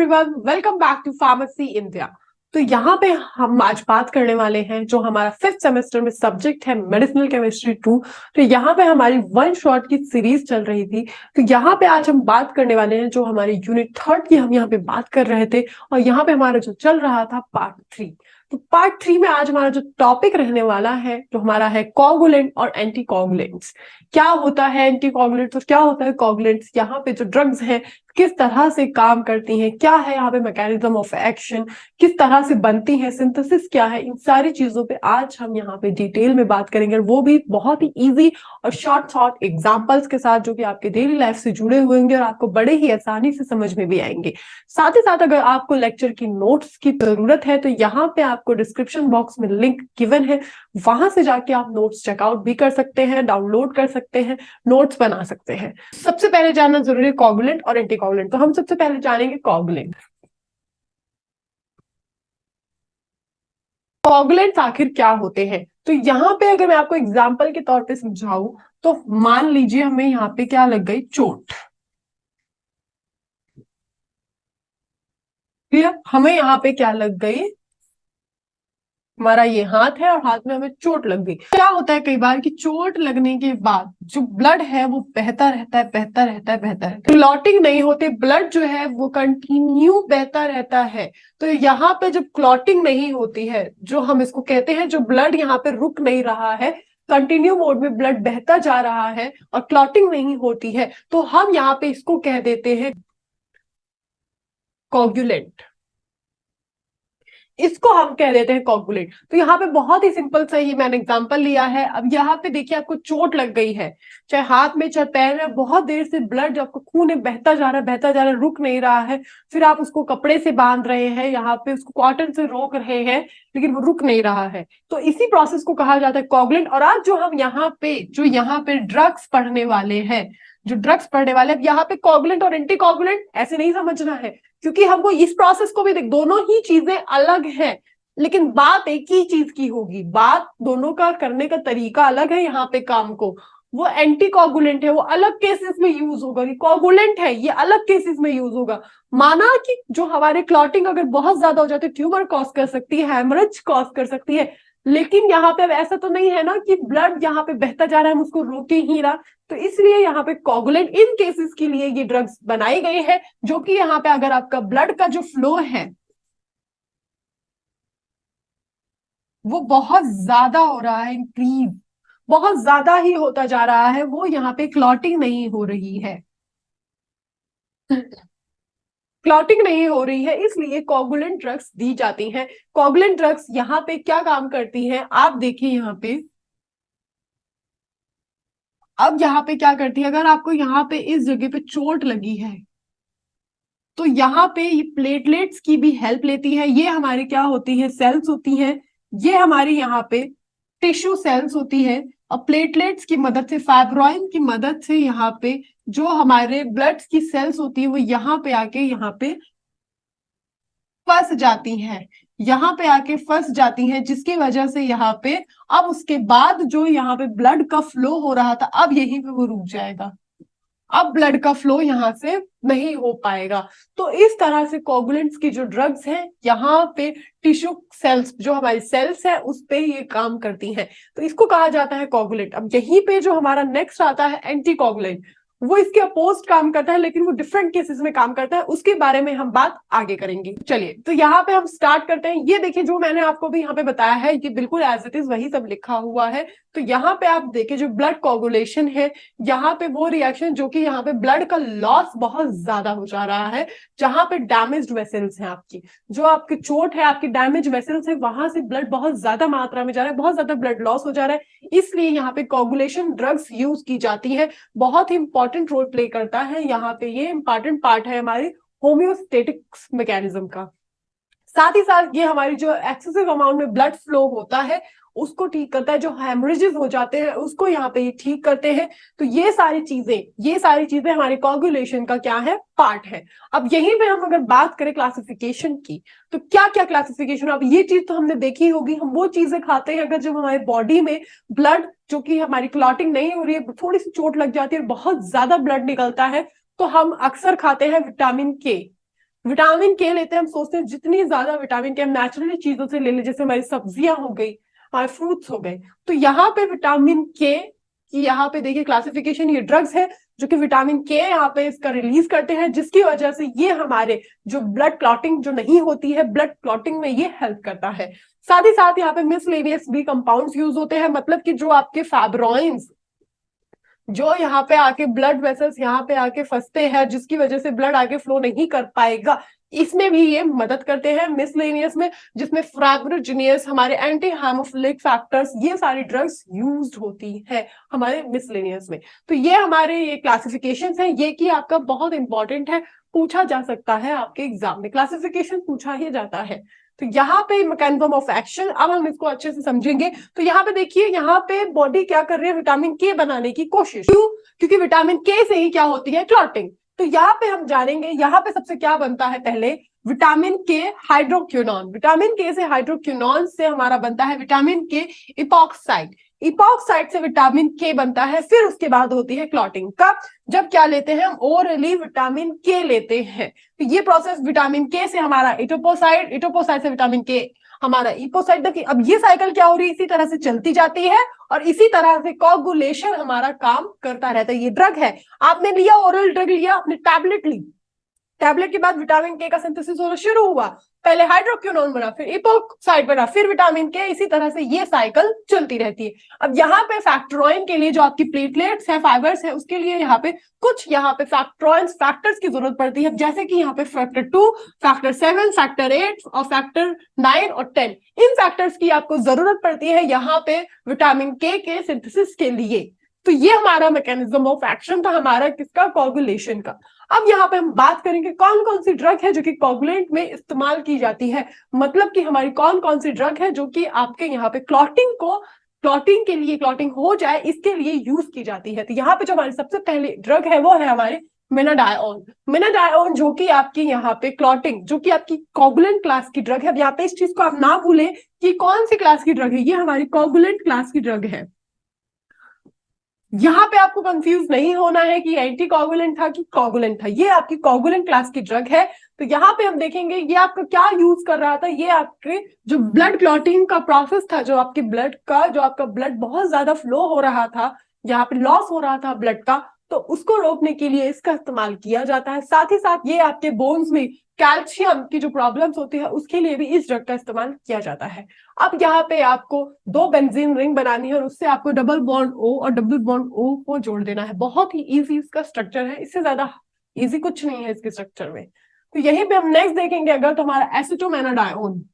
Everyone, welcome back to pharmacy India. तो यहाँ पे हम आज बात करने वाले हैं जो हमारा 5th सेमेस्टर में सब्जेक्ट है मेडिसिनल केमिस्ट्री 2। तो यहाँ पे हमारी वन शॉट की सीरीज चल रही थी। तो यहाँ पे आज हम बात करने वाले हैं जो हमारी यूनिट 3 की हम यहाँ पे बात कर रहे थे, और यहाँ पे हमारा जो चल रहा था पार्ट 3। तो पार्ट 3 में आज हमारा जो टॉपिक रहने वाला है जो हमारा है कोगुलेंट और एंटी कोगुलेंट्स। क्या होता है एंटी कोगुलेंट्स और क्या होता है कोगुलेंट्स, यहाँ पे जो ड्रग्स हैं किस तरह से काम करती हैं, क्या है यहाँ पे मैकेनिज्म ऑफ एक्शन, किस तरह से बनती है, सिंथेसिस क्या है, इन सारी चीजों पे आज हम यहाँ पे डिटेल में बात करेंगे, और वो भी बहुत ही इजी और शॉर्ट एग्जांपल्स के साथ जो कि आपके डेली लाइफ से जुड़े हुए होंगे और आपको बड़े ही आसानी से समझ में भी आएंगे। साथ ही साथ अगर आपको लेक्चर की नोट्स की जरूरत है तो यहाँ पे आपको डिस्क्रिप्शन बॉक्स में लिंक गिवन है, वहां से जाके आप नोट्स चेकआउट भी कर सकते हैं, डाउनलोड कर सकते हैं, नोट्स बना सकते हैं। सबसे पहले जानना जरूरी है कोगुलेंट और एंटी कोगुलेंट। तो हम सबसे पहले जानेंगे कोगुलेंट। कोगुलेंट्स आखिर क्या होते हैं, तो यहाँ पे अगर मैं आपको एग्जांपल के तौर पे समझाऊं तो मान लीजिए हमें यहाँ पे क्या लग गई, चोट। क्लियर, हमें यहाँ पे क्या लग गई, हमारा ये हाथ है और हाथ में हमें चोट लग गई। क्या होता है कई बार कि चोट लगने के बाद जो ब्लड है वो बहता रहता है, बहता रहता है, बहता रहता है, क्लॉटिंग नहीं होती, ब्लड जो है वो कंटिन्यू बहता रहता है। तो यहाँ पे जब क्लॉटिंग नहीं होती है, जो हम इसको कहते हैं, जो ब्लड यहाँ पे रुक नहीं रहा है, कंटिन्यू मोड में ब्लड बहता जा रहा है और क्लॉटिंग नहीं होती है, तो हम यहाँ पे इसको कह देते हैं कोगुलेंट। इसको हम कह देते हैं कोगुलेंट। तो यहाँ पे बहुत ही सिंपल सा ही मैंने एग्जांपल लिया है। अब यहाँ पे देखिए आपको चोट लग गई है, चाहे हाथ में चाहे पैर में, बहुत देर से ब्लड आपको खून में बहता जा रहा है, बहता जा रहा है, रुक नहीं रहा है, फिर आप उसको कपड़े से बांध रहे हैं, यहाँ पे उसको कॉटन से रोक रहे हैं, लेकिन वो रुक नहीं रहा है। तो इसी प्रोसेस को कहा जाता है कोगुलेंट। और आज जो हम यहाँ पे ड्रग्स पढ़ने वाले हैं, अब यहाँ पे कोगुलेंट और एंटी कोगुलेंट ऐसे नहीं समझना है, क्योंकि हमको इस प्रोसेस को भी दोनों ही चीजें अलग हैं, लेकिन बात एक ही चीज की होगी। बात दोनों का करने का तरीका अलग है। यहाँ पे काम को वो एंटी कोगुलेंट है, वो अलग केसेस में यूज होगा, कि कोगुलेंट है ये अलग केसेस में यूज होगा। माना कि जो हमारे क्लॉटिंग अगर बहुत ज्यादा हो जाती है, ट्यूमर कॉज कर सकती है, हेमरेज कॉज कर सकती है, लेकिन यहाँ पे अब ऐसा तो नहीं है ना कि ब्लड यहाँ पे बहता जा रहा है, हम उसको रोक ही रहा। तो इसलिए यहाँ पे कोगुलेंट इन केसेस के लिए ये ड्रग्स बनाई गई है, जो कि यहाँ पे अगर आपका ब्लड का जो फ्लो है वो बहुत ज्यादा हो रहा है, इंक्रीज बहुत ज्यादा ही होता जा रहा है, वो यहाँ पे क्लॉटिंग नहीं हो रही है, क्लॉटिंग नहीं हो रही है, इसलिए कोगुलेंट ड्रग्स दी जाती हैं। कोगुलेंट ड्रग्स यहाँ पे क्या काम करती हैं, आप देखिए यहाँ पे। अब यहाँ पे क्या करती है, अगर आपको यहाँ पे इस जगह पे चोट लगी है तो यहाँ पे ये प्लेटलेट्स की भी हेल्प लेती है। ये हमारे क्या होती है, सेल्स होती हैं, ये हमारी यहाँ पे टिश्यू सेल्स होती है, और प्लेटलेट्स की मदद से, फाइब्रोइन की मदद से यहाँ पे जो हमारे ब्लड की सेल्स होती है वो यहाँ पे आके यहाँ पे फंस जाती हैं, यहाँ पे आके फंस जाती हैं, जिसकी वजह से यहाँ पे अब उसके बाद जो यहाँ पे ब्लड का फ्लो हो रहा था अब यहीं पे वो रुक जाएगा, अब ब्लड का फ्लो यहाँ से नहीं हो पाएगा। तो इस तरह से कोगुलेंट्स की जो ड्रग्स हैं यहाँ पे टिश्यू सेल्स, जो हमारी सेल्स है उस पे ये काम करती हैं, तो इसको कहा जाता है कोगुलेंट। अब यहीं पे जो हमारा नेक्स्ट आता है एंटी कोगुलेंट, वो इसके अपोस्ट काम करता है, लेकिन वो डिफरेंट केसेस में काम करता है, उसके बारे में हम बात आगे करेंगे। चलिए तो यहाँ पे हम स्टार्ट करते हैं। ये देखिए जो मैंने आपको भी यहाँ पे बताया है ये बिल्कुल एज इट इज वही सब लिखा हुआ है। तो यहाँ पे आप देखिए जो ब्लड कोगुलेशन है, यहाँ पे वो रिएक्शन जो कि यहाँ पे ब्लड का लॉस बहुत ज्यादा हो जा रहा है, जहां पे डैमेज्ड वेसल्स हैं, आपकी जो आपकी चोट है, आपकी डैमेज वेसल्स है, वहां से ब्लड बहुत ज्यादा मात्रा में जा रहा है, बहुत ज्यादा ब्लड लॉस हो जा रहा है, इसलिए यहाँ पे कोगुलेशन ड्रग्स यूज की जाती है। बहुत ही इंपॉर्टेंट रोल प्ले करता है यहाँ पे, ये इंपॉर्टेंट पार्ट है हमारे होम्योस्टेटिक्स मैकेनिज्म का। साथ ही साथ ये हमारी जो एक्सेसिव अमाउंट में ब्लड फ्लो होता है उसको ठीक करता है, जो हेमरेजेस हो जाते हैं उसको यहाँ पे ये ठीक करते हैं। तो ये सारी चीजें हमारे कोगुलेशन का क्या है, पार्ट है। अब यहीं पे हम अगर बात करें क्लासिफिकेशन की, तो क्या क्या क्लासिफिकेशन, अब ये चीज तो हमने देखी होगी, हम वो चीजें खाते हैं अगर जब हमारे बॉडी में ब्लड जो कि हमारी क्लॉटिंग नहीं हो रही है, थोड़ी सी चोट लग जाती है, बहुत ज्यादा ब्लड निकलता है, तो हम अक्सर खाते हैं विटामिन के। विटामिन के लेते हैं, हम सोचते हैं जितनी ज्यादा विटामिन के हम नेचुरली चीजों से ले लें, जैसे हमारी सब्जियां हो गई, हमारे फ्रूट्स हो गए, तो यहाँ पे विटामिन के की यहाँ पे देखिए क्लासिफिकेशन, ये ड्रग्स है जो कि विटामिन के यहाँ पे इसका रिलीज करते हैं, जिसकी वजह से ये हमारे जो ब्लड क्लॉटिंग जो नहीं होती है, ब्लड क्लॉटिंग में ये हेल्प करता है। साथ ही साथ यहाँ पे मिसलेनियस भी कंपाउंड्स यूज होते हैं, मतलब कि जो आपके फैब्रॉइंस जो यहाँ पे आके ब्लड वेसल्स यहाँ पे आके फंसते हैं, जिसकी वजह से ब्लड आगे फ्लो नहीं कर पाएगा, इसमें भी ये मदद करते हैं मिसलेनियस में, जिसमें फ्राग्रोजिनियस, हमारे एंटी हाइमोफिलिक फैक्टर्स, ये सारी ड्रग्स यूज्ड होती है हमारे मिसलेनियस में। तो ये हमारे ये क्लासिफिकेशंस हैं, ये कि आपका बहुत इंपॉर्टेंट है, पूछा जा सकता है आपके एग्जाम में, क्लासिफिकेशन पूछा ही जाता है। तो यहाँ पे मैकेनिज्म ऑफ एक्शन, अब हम इसको अच्छे से समझेंगे। तो यहाँ पे देखिए, यहाँ पे बॉडी क्या कर रही है, विटामिन के बनाने की कोशिश। क्यों? क्योंकि विटामिन के से ही क्या होती है, क्लॉटिंग। तो यहाँ पे हम जानेंगे, यहाँ पे सबसे क्या बनता है, पहले विटामिन के हाइड्रोक्विनोन, विटामिन के से हाइड्रोक्विनोन से हमारा बनता है विटामिन के इपॉक्साइड, इपॉक्साइड से विटामिन के बनता है, फिर उसके बाद होती है क्लॉटिंग। कब? जब क्या लेते हैं हम, ओरली विटामिन के लेते हैं। तो ये प्रोसेस विटामिन के से हमारा इटोपोसाइड, इटोपोसाइड से विटामिन के हमारा इपोसाइड तक, अब ये साइकिल क्या हो रही है, इसी तरह से चलती जाती है और इसी तरह से कोगुलेशन हमारा काम करता रहता है। ये ड्रग है, आपने लिया ओरल ड्रग लिया, आपने टैबलेट ली, टैबलेट के बाद विटामिन के का सिंथेसिस होना शुरू हुआ, पहले हाइड्रोक्विनोन बना, फिर इपोक्साइड बना, फिर विटामिन के, इसी तरह से ये साइकिल चलती रहती है। अब यहाँ पे फैक्टरॉइन के लिए जो आपकी प्लेटलेट्स है, फाइबर्स है, उसके लिए यहाँ पे कुछ यहाँ पे फैक्टरॉइंस फैक्टर्स की जरूरत पड़ती है, जैसे कि यहाँ पे फैक्टर 2, फैक्टर 7, फैक्टर 8 और फैक्टर 9 और 10, इन फैक्टर्स की आपको जरूरत पड़ती है यहाँ पे विटामिन के सिंथेसिस के लिए। तो ये हमारा मैकेनिज्म ऑफ एक्शन था हमारा किसका, कोगुलेशन का। अब यहाँ पे हम बात करेंगे कौन कौन सी ड्रग है जो कि कोगुलेंट में इस्तेमाल की जाती है, मतलब कि हमारी कौन कौन सी ड्रग है जो कि आपके यहाँ पे क्लॉटिंग को, क्लॉटिंग के लिए, क्लॉटिंग हो जाए इसके लिए यूज की जाती है। तो यहाँ पे जो हमारी सबसे पहली ड्रग है वो है हमारे मेनाडायोन, मेनाडायोन जो कि आपकी यहाँ पे क्लॉटिंग, जो कि आपकी कोगुलेंट क्लास की ड्रग है। अब यहाँ पे इस चीज को आप ना भूलें कि कौन सी क्लास की ड्रग है, ये हमारी कोगुलेंट क्लास की ड्रग है। यहाँ पे आपको कंफ्यूज नहीं होना है कि एंटी कोगुलेंट था कि कोगुलेंट था, ये आपकी कोगुलेंट क्लास की ड्रग है। तो यहाँ पे हम देखेंगे ये आपका क्या यूज कर रहा था, ये आपके जो ब्लड क्लॉटिंग का प्रोसेस था, जो आपके ब्लड का, जो आपका ब्लड बहुत ज्यादा फ्लो हो रहा था, यहाँ पे लॉस हो रहा था ब्लड का, तो उसको रोकने के लिए इसका इस्तेमाल किया जाता है। साथ ही साथ ये आपके बोन्स में कैल्शियम की जो प्रॉब्लम्स होती है उसके लिए भी इस ड्रग का इस्तेमाल किया जाता है। अब यहाँ पे आपको दो बेंजीन रिंग बनानी है और उससे आपको डबल बॉन्ड ओ और डबल बॉन्ड ओ को जोड़ देना है। बहुत ही इजी इसका स्ट्रक्चर है, इससे ज्यादा इजी कुछ नहीं है इसके स्ट्रक्चर में। तो यहीं पे हम नेक्स्ट देखेंगे अगर, तो हमारा एसिटोमेनाडायोन,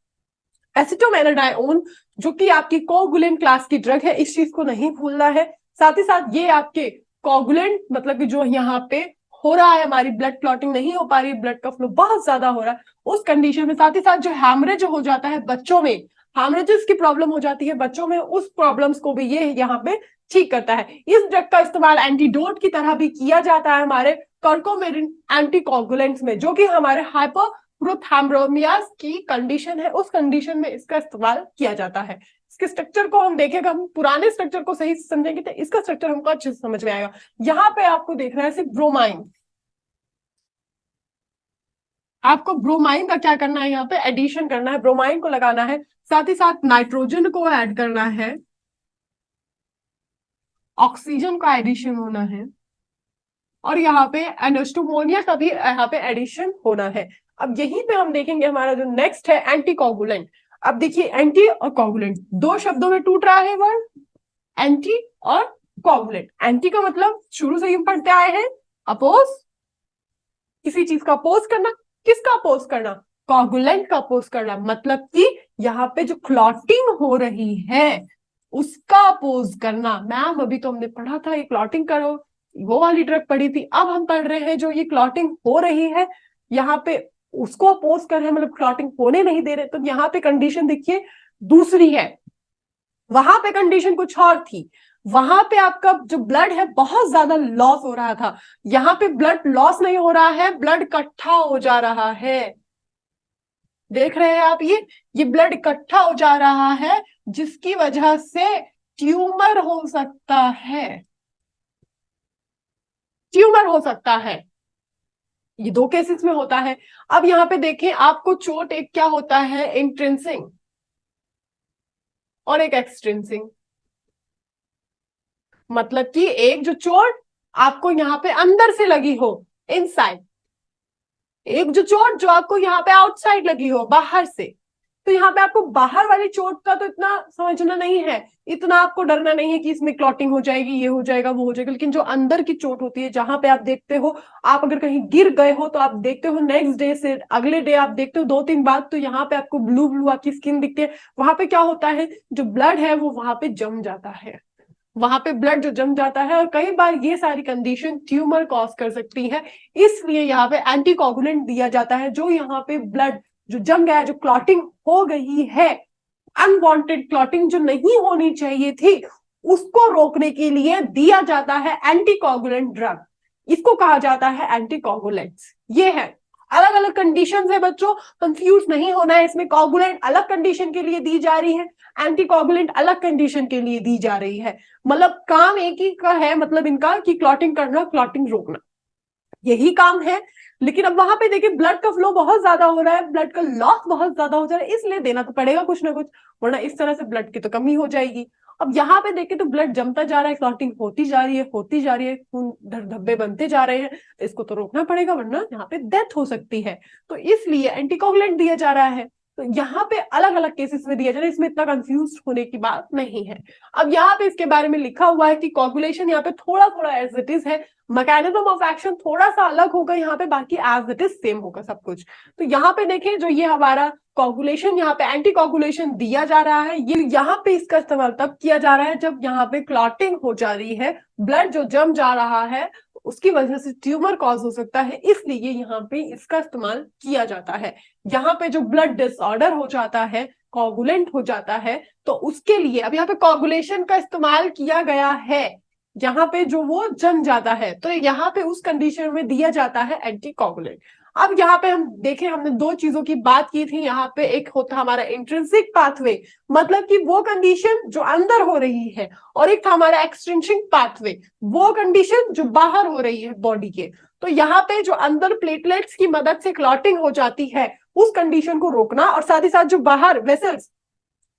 एसिटोमेनाडायोन जो कि आपकी कोगुलेंट क्लास की ड्रग है, इस चीज को नहीं भूलना है। साथ ही साथ ये आपके कोगुलेंट, मतलब कि जो यहाँ पे हो रहा है, हमारी ब्लड क्लॉटिंग नहीं हो पा रही, ब्लड का फ्लो बहुत ज्यादा हो रहा है, उस कंडीशन में, साथ ही साथ जो हैमरेज हो जाता है बच्चों में, हैमरेजेस की प्रॉब्लम हो जाती है बच्चों में, उस प्रॉब्लम्स को भी ये यहाँ पे ठीक करता है। इस ड्रग का इस्तेमाल एंटीडोट की तरह भी किया जाता है हमारे कर्कोमेरिन एंटीकोगुलेंट्स में, जो कि हमारे हाइपोप्रोथैम्ब्रोमियास की कंडीशन है, उस कंडीशन में इसका इस्तेमाल किया जाता है। इसके स्ट्रक्चर को हम देखेंगे, हम पुराने स्ट्रक्चर को सही से समझेंगे तो इसका स्ट्रक्चर हमको अच्छे से समझ में आएगा। यहाँ पे आपको देखना है सिर्फ ब्रोमाइन, आपको ब्रोमाइन का क्या करना है, यहाँ पे एडिशन करना है, ब्रोमाइन को लगाना है, साथ ही साथ नाइट्रोजन को ऐड करना है, ऑक्सीजन का एडिशन होना है, और यहाँ पे एनोस्टोमोनिया का भी यहाँ पे एडिशन होना है। अब यहीं पे हम देखेंगे हमारा जो नेक्स्ट है एंटीकोगुलेंट। अब देखिए एंटी और कोगुलेंट दो शब्दों में टूट रहा है वर्ड, एंटी और कोगुलेंट। एंटी का मतलब शुरू से ही पढ़ते आए हैं, अपोज, किसी चीज का अपोज करना, किसका अपोज करना, कोगुलेंट का अपोज करना, मतलब कि यहाँ पे जो क्लॉटिंग हो रही है उसका अपोज करना। मैम अभी तो हमने पढ़ा था ये क्लॉटिंग करो, वो वाली ड्रग पढ़ी थी, अब हम पढ़ रहे हैं जो ये क्लॉटिंग हो रही है यहाँ पे उसको अपोज कर रहे हैं, मतलब क्लॉटिंग होने नहीं दे रहे। तो यहाँ पे कंडीशन देखिए दूसरी है, वहां पे कंडीशन कुछ और थी, वहां पे आपका जो ब्लड है बहुत ज्यादा लॉस हो रहा था, यहाँ पे ब्लड लॉस नहीं हो रहा है, ब्लड इकट्ठा हो जा रहा है। देख रहे हैं आप, ये ब्लड इकट्ठा हो जा रहा है, जिसकी वजह से ट्यूमर हो सकता है, ट्यूमर हो सकता है। ये दो केसेस में होता है। अब यहाँ पे देखें, आपको चोट एक क्या होता है, इंट्रिंसिक और एक एक्सट्रिंसिक। मतलब कि एक जो चोट आपको यहाँ पे अंदर से लगी हो, इनसाइड, एक जो चोट जो आपको यहाँ पे आउटसाइड लगी हो, बाहर से। तो यहाँ पे आपको बाहर वाली चोट का तो इतना समझना नहीं है, इतना आपको डरना नहीं है कि इसमें क्लॉटिंग हो जाएगी, ये हो जाएगा, वो हो जाएगा। लेकिन जो अंदर की चोट होती है, जहां पे आप देखते हो, आप अगर कहीं गिर गए हो तो आप देखते हो नेक्स्ट डे से अगले डे आप देखते हो 2-3 बाद, तो यहाँ पे आपको ब्लू ब्लू आपकी स्किन दिखती है। वहां पे क्या होता है, जो ब्लड है वो वहां पे जम जाता है, वहां पे ब्लड जो जम जाता है। और कई बार ये सारी कंडीशन ट्यूमर कॉज कर सकती है, इसलिए यहाँ पे एंटीकोगुलेंट दिया जाता है। जो यहाँ पे ब्लड जो जम गया है, जो क्लॉटिंग हो गई है, अनवांटेड क्लॉटिंग जो नहीं होनी चाहिए थी, उसको रोकने के लिए दिया जाता है एंटीकोगुलेंट ड्रग। इसको कहा जाता है एंटीकोगुलेंट्स। ये है, अलग अलग कंडीशन है बच्चों, कंफ्यूज नहीं होना है इसमें। कोगुलेंट अलग कंडीशन के लिए दी जा रही है, एंटीकोगुलेंट अलग कंडीशन के लिए दी जा रही है। मतलब काम एक ही का है, मतलब इनका कि क्लॉटिंग करना, क्लॉटिंग रोकना, यही काम है। लेकिन अब वहां पे देखिए ब्लड का फ्लो बहुत ज्यादा हो रहा है, ब्लड का लॉस बहुत ज्यादा हो जा रहा है, इसलिए देना तो पड़ेगा कुछ ना कुछ, वरना इस तरह से ब्लड की तो कमी हो जाएगी। अब यहाँ पे देखें तो ब्लड जमता जा रहा है, क्लॉटिंग होती जा रही है, होती जा रही है, खून धब्बे बनते जा रहे हैं, इसको तो रोकना पड़ेगा, वरना यहाँ पे डेथ हो सकती है। तो इसलिए एंटीकोगुलेंट दिया जा रहा है। तो यहाँ पे अलग अलग केसेस में दिया जा रहा है, इसमें इतना कंफ्यूज होने की बात नहीं है। अब यहाँ पे इसके बारे में लिखा हुआ है कि कोगुलेशन यहाँ पे थोड़ा थोड़ा एज इट इज है, मैकेनिज्म ऑफ एक्शन थोड़ा सा अलग होगा यहाँ पे, बाकी एज इट इज सेम होगा सब कुछ। तो यहाँ पे देखें, जो ये हमारा कोगुलेशन, यहाँ पे एंटी कोगुलेशन दिया जा रहा है, ये यहाँ पे इसका इस्तेमाल तब किया जा रहा है जब यहाँ पे क्लॉटिंग हो जा रही है, ब्लड जो जम जा रहा है, उसकी वजह से ट्यूमर कॉज हो सकता है, इसलिए यहाँ पे इसका इस्तेमाल किया जाता है। यहाँ पे जो ब्लड डिसऑर्डर हो जाता है, कोगुलेंट हो जाता है, तो उसके लिए अब यहाँ पे कोगुलेशन का इस्तेमाल किया गया है, यहाँ पे जो वो जम जाता है, तो यहाँ पे उस कंडीशन में दिया जाता है एंटीकोगुलेंट। अब यहाँ पे हम देखें, हमने दो चीजों की बात की थी। यहाँ पे एक होता हमारा इंट्रिंसिक पाथवे, मतलब कि वो कंडीशन जो अंदर हो रही है, और एक था हमारा एक्सट्रिंसिक पाथवे, वो कंडीशन जो बाहर हो रही है बॉडी के। तो यहाँ पे जो अंदर प्लेटलेट्स की मदद से क्लॉटिंग हो जाती है, उस कंडीशन को रोकना, और साथ ही साथ जो बाहर वेसल्स,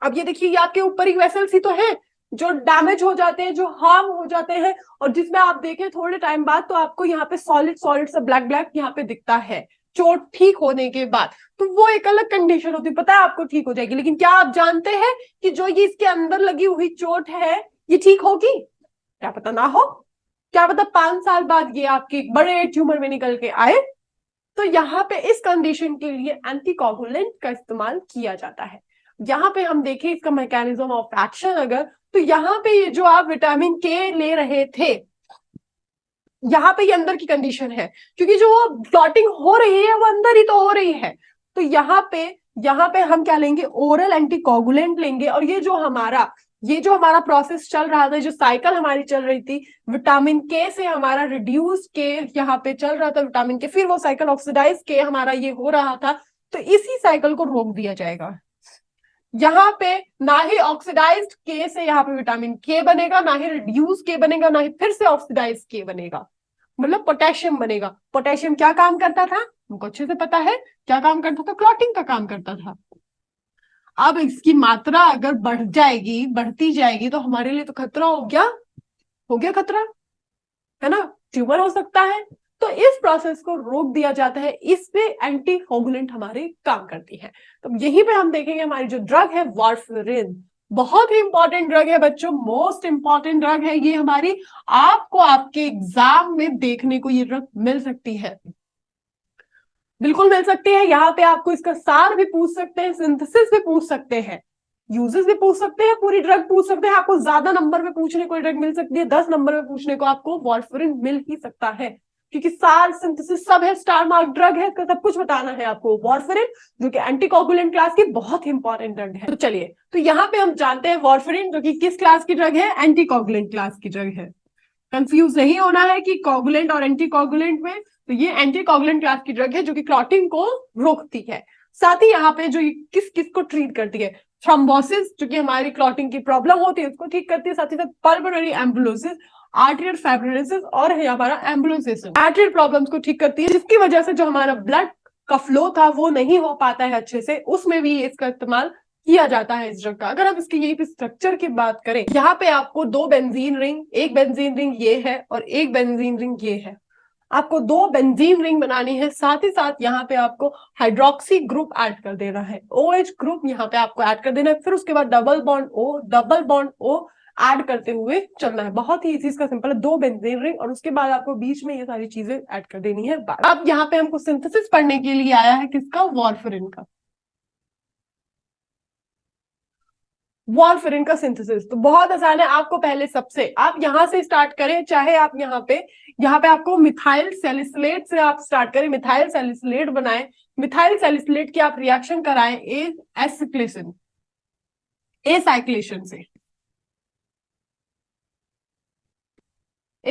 अब ये देखिए, ये आपके ऊपर ही वेसल्स ही तो है जो डैमेज हो जाते हैं, जो हार्म हो जाते हैं, और जिसमें आप देखें थोड़े टाइम बाद तो आपको यहाँ पे सॉलिड सॉलिड सा ब्लैक ब्लैक यहाँ पे दिखता है चोट ठीक होने के बाद। तो वो एक अलग कंडीशन होती है, पता है आपको, ठीक हो जाएगी। लेकिन क्या आप जानते हैं कि जो ये इसके अंदर लगी हुई चोट है, ये ठीक होगी? क्या पता ना हो, क्या पता 5 साल बाद ये आपके बड़े ट्यूमर में निकल के आए। तो यहाँ पे इस कंडीशन के लिए एंटीकोगुलेंट का इस्तेमाल किया जाता है। यहाँ पे हम देखें इसका मैकेनिज्म ऑफ एक्शन अगर, तो यहाँ पे ये जो आप विटामिन के ले रहे थे, यहाँ पे ये अंदर की कंडीशन है, क्योंकि जो क्लॉटिंग हो रही है वो अंदर ही तो हो रही है। तो यहाँ पे हम क्या लेंगे, ओरल एंटीकोगुलेंट लेंगे। और ये जो हमारा प्रोसेस चल रहा था, जो साइकिल हमारी चल रही थी, विटामिन के से हमारा रिड्यूस के यहाँ पे चल रहा था विटामिन के, फिर वो साइकिल ऑक्सीडाइज के हमारा ये हो रहा था, तो इसी साइकिल को रोक दिया जाएगा। यहाँ पे ना ही ऑक्सीडाइज्ड के से यहाँ पे विटामिन के बनेगा, ना ही रिड्यूस के बनेगा, ना ही फिर से ऑक्सीडाइज के बनेगा, मतलब पोटेशियम बनेगा। पोटेशियम क्या काम करता था, हमको अच्छे से पता है, क्या काम करता था, क्लॉटिंग का काम करता था। अब इसकी मात्रा अगर बढ़ जाएगी, बढ़ती जाएगी, तो हमारे लिए तो खतरा हो गया खतरा, है ना, ट्यूमर हो सकता है। तो इस प्रोसेस को रोक दिया जाता है, इस पे एंटीकोगुलेंट हमारे काम करती है। तो यहीं पे हम देखेंगे हमारी जो ड्रग है वार्फरिन, बहुत ही इंपॉर्टेंट ड्रग है बच्चों, मोस्ट इंपॉर्टेंट ड्रग है ये हमारी। आपको आपके एग्जाम में देखने को ये ड्रग मिल सकती है, बिल्कुल मिल सकती है। यहाँ पे आपको इसका सार भी पूछ सकते हैं, सिंथेसिस भी पूछ सकते हैं, यूजेस भी पूछ सकते हैं, पूरी ड्रग पूछ सकते हैं। आपको ज्यादा नंबर में पूछने को ड्रग मिल सकती है, 10 नंबर में पूछने को आपको वार्फरिन मिल ही सकता है, क्योंकि सार सिंथेसिस सब है, स्टार मार्क ड्रग है, इसका सब कुछ बताना है आपको। वार्फरिन जो कि एंटीकोगुलेंट क्लास की बहुत इंपॉर्टेंट ड्रग है। तो चलिए, तो यहाँ पे हम जानते हैं वार्फरिन जो कि किस क्लास की ड्रग है, एंटीकोगुलेंट क्लास की ड्रग है। कंफ्यूज नहीं होना है कि कोगुलेंट और एंटीकोगुलेंट में, तो ये एंटीकोगुलेंट क्लास की ड्रग है जो कि क्लॉटिंग को रोकती है। साथ ही यहाँ पे जो किस किस को ट्रीट करती है, थ्रोम्बोसिस जो कि हमारी क्लॉटिंग की प्रॉब्लम होती है उसको ठीक करती है, साथ ही साथ पल्मोनरी एम्बुलोसिस, आर्टेरियल फाइब्रोसिस और है हमारा एम्बुलोसिस आर्टेरियल प्रॉब्लम्स को ठीक करती है, जिसकी वजह से जो हमारा ब्लड का फ्लो था वो नहीं हो पाता है अच्छे से, उसमें भी इसका इस्तेमाल किया जाता है इस ड्रग का। अगर हम इसकी यही पे स्ट्रक्चर की बात करें, यहाँ पे आपको दो बेंजीन रिंग, एक बेंजीन रिंग ये है और एक बेंजीन रिंग ये है, आपको दो बेंजीन रिंग बनानी है, साथ ही साथ यहाँ पे आपको हाइड्रोक्सी ग्रुप ऐड कर देना है, OH ग्रुप यहाँ पे आपको ऐड कर देना है, फिर उसके बाद डबल बॉन्ड O ऐड करते हुए चलना है। बहुत ही इजी, इसका सिंपल है, दो बेंजीन रिंग और उसके बाद आपको बीच में ये सारी चीजें ऐड कर देनी है। अब यहाँ पे हमको सिंथेसिस पढ़ने के लिए आया है किसका, वार्फरिन का। वार्फरिन का सिंथेसिस तो बहुत आसान है, आपको पहले सबसे आप यहां से स्टार्ट करें, चाहे आप यहाँ पे आपको मिथाइल सैलिसिलेट से आप स्टार्ट करें, मिथाइल सैलिसिलेट बनाएं, मिथाइल सैलिसिलेट की आप रिएक्शन कराएं ए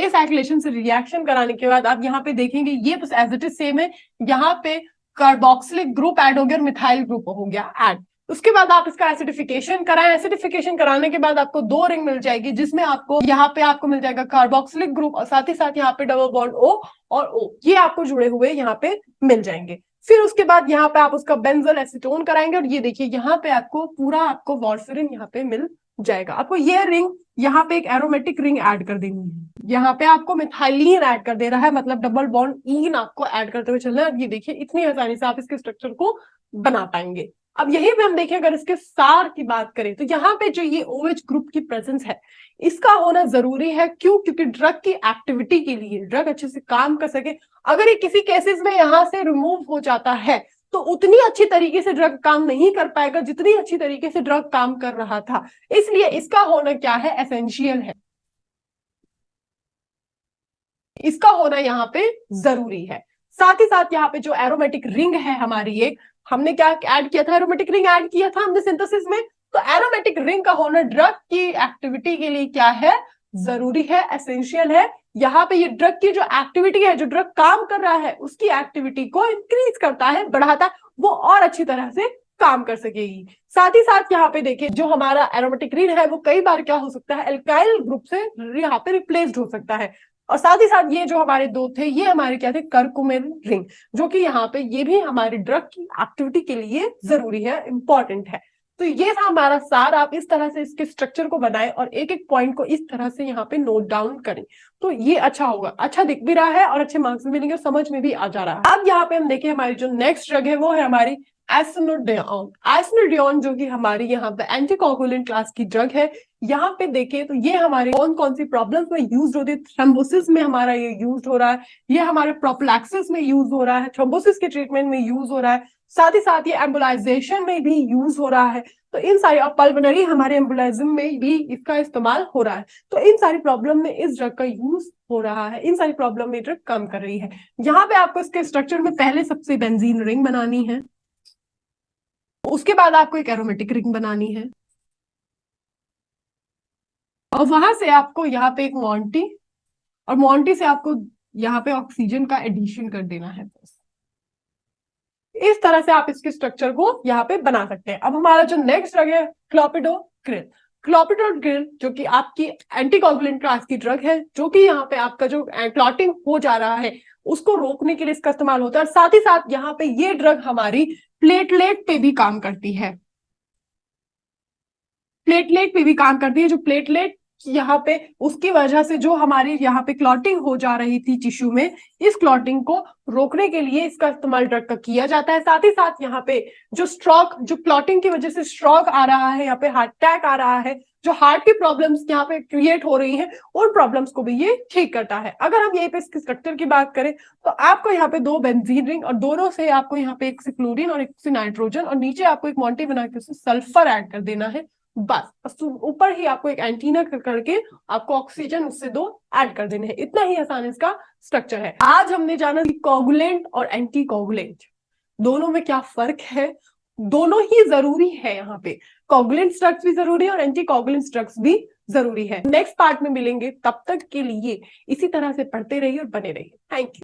साइक्लेशन से रिएक्शन कराने के बाद आप यहाँ पे देखेंगे ये बस एज इट इज सेम है, यहाँ पे कार्बोक्सिलिक ग्रुप ऐड हो गया और मिथाइल ग्रुप हो गया ऐड। उसके बाद आप इसका एसिडिफिकेशन कराएं, एसिडिफिकेशन कराने के बाद आपको दो रिंग मिल जाएगी, जिसमें आपको यहाँ पे आपको मिल जाएगा कार्बोक्सिलिक ग्रुप और साथ ही साथ यहाँ पे डबल बॉन्ड O और O, ये आपको जुड़े हुए यहाँ पे मिल जाएंगे। फिर उसके बाद यहाँ पे आप उसका बेंजल एसीटोन कराएंगे और ये देखिए यहाँ पे आपको पूरा आपको वार्फरिन यहाँ पे मिल जाएगा। आपको ये रिंग यहाँ पे एक एरोमेटिक रिंग ऐड कर देनी है, यहाँ पे आपको मिथाइलिन ऐड कर दे रहा है, मतलब डबल बॉन्ड ईन आपको ऐड करते हुए चलना है। ये देखिए इतनी आसानी से आप इसके स्ट्रक्चर को बना पाएंगे। अब यही पे हम देखें, अगर इसके सार की बात करें तो यहाँ पे जो ये OH ग्रुप की प्रेजेंस है इसका होना जरूरी है। क्यों? क्योंकि ड्रग की एक्टिविटी के लिए, ड्रग अच्छे से काम कर सके, अगर ये किसी केसेस में यहाँ से रिमूव हो जाता है तो उतनी अच्छी तरीके से ड्रग काम नहीं कर पाएगा जितनी अच्छी तरीके से ड्रग काम कर रहा था, इसलिए इसका होना क्या है, एसेंशियल है, इसका होना यहाँ पे जरूरी है। साथ ही साथ यहाँ पे जो एरोमेटिक रिंग है हमारी, एक हमने क्या ऐड किया था, एरोमेटिक रिंग ऐड किया था हमने सिंथेसिस में, तो एरोमेटिक रिंग का होना ड्रग की एक्टिविटी के लिए क्या है, जरूरी है, एसेंशियल है। यहाँ पे ये ड्रग की जो एक्टिविटी है, जो ड्रग काम कर रहा है उसकी एक्टिविटी को इंक्रीज करता है, बढ़ाता है, वो और अच्छी तरह से काम कर सकेगी। साथ ही साथ यहाँ पे देखिए जो हमारा एरोमेटिक रिंग है वो कई बार क्या हो सकता है, एल्काइल ग्रुप से यहाँ पे रिप्लेस्ड हो सकता है। और साथ ही साथ ये जो हमारे दो थे ये हमारे क्या थे, कर्कुमिन रिंग, जो कि यहाँ पे ये भी हमारे ड्रग की एक्टिविटी के लिए जरूरी है, इंपॉर्टेंट है। तो ये था हमारा सार, आप इस तरह से इसके स्ट्रक्चर को बनाएं और एक एक पॉइंट को इस तरह से यहाँ पे नोट डाउन करें, तो ये अच्छा होगा, अच्छा दिख भी रहा है और अच्छे मार्क्स मिलेंगे और समझ में भी आ जा रहा है। अब यहाँ पे हम देखें हमारी जो नेक्स्ट ड्रग है वो है हमारी एस्नोडियोन, जो कि हमारी यहाँ पे एंटीकोगुलेंट क्लास की ड्रग है। यहाँ पे देखें तो ये हमारे कौन कौन सी प्रॉब्लम्स में यूज होती है, थ्रोम्बोसिस में हमारा ये यूज हो रहा है, ये हमारे प्रोफिलैक्सिस में यूज हो रहा है, थ्रोम्बोसिस के ट्रीटमेंट में यूज हो रहा है, साथ ही साथ ये एम्बुलाइजेशन में भी यूज हो रहा है। तो इन सारी पल्मोनरी हमारे एम्बुलाइज्म में भी इसका इस्तेमाल हो रहा है। तो इन सारी प्रॉब्लम में इस ड्रग का यूज हो रहा है, इन सारी प्रॉब्लम में ड्रग काम कर रही है। यहाँ पे आपको इसके स्ट्रक्चर में पहले सबसे बेंजीन रिंग बनानी है, उसके बाद आपको एक एरोमेटिक रिंग बनानी है और वहां से आपको यहाँ पे एक मोंटी, और मोंटी से आपको यहाँ पे ऑक्सीजन का एडिशन कर देना है। इस तरह से आप इसके स्ट्रक्चर को यहाँ पे बना सकते हैं। अब हमारा जो नेक्स्ट ड्रग है क्लोपिडोग्रिल, क्लोपिडोग्रिल जो कि आपकी एंटीकोगुलेंट क्लास की ड्रग है, जो कि यहाँ पे आपका जो क्लॉटिंग हो जा रहा है उसको रोकने के लिए इसका इस्तेमाल होता है। साथ ही साथ यहाँ पे ये ड्रग हमारी प्लेटलेट पे भी काम करती है, प्लेटलेट पे भी काम करती है। जो प्लेटलेट यहाँ पे उसकी वजह से जो हमारी यहाँ पे क्लॉटिंग हो जा रही थी टिश्यू में, इस क्लॉटिंग को रोकने के लिए इसका इस्तेमाल ड्रग का किया जाता है। साथ ही साथ यहाँ पे जो स्ट्रोक, जो क्लॉटिंग की वजह से स्ट्रोक आ रहा है, यहाँ पे हार्ट अटैक आ रहा है, जो हार्ट की प्रॉब्लम्स यहाँ पे क्रिएट हो रही हैं, उन प्रॉब्लम्स को भी ये ठीक करता है। अगर हम यहीं पे इसके स्ट्रक्चर की बात करें तो आपको यहाँ पे दो बेंजीन रिंग और दोनों से आपको यहाँ पे एक से क्लोरीन और एक से नाइट्रोजन और नीचे आपको एक मोंटी बना के उससे सल्फर ऐड कर देना है, बस ऊपर ही आपको एक एंटीना करके आपको ऑक्सीजन उससे दो ऐड कर देने हैं। इतना ही आसान इसका स्ट्रक्चर है। आज हमने जाना कि कोगुलेंट और एंटी कोगुलेंट दोनों में क्या फर्क है, दोनों ही जरूरी है। यहाँ पे कोगुलेंट ड्रग्स भी जरूरी है और एंटी कोगुलेंट ड्रग्स भी जरूरी है। नेक्स्ट पार्ट में मिलेंगे, तब तक के लिए इसी तरह से पढ़ते रहिए और बने रहिए। Thank you.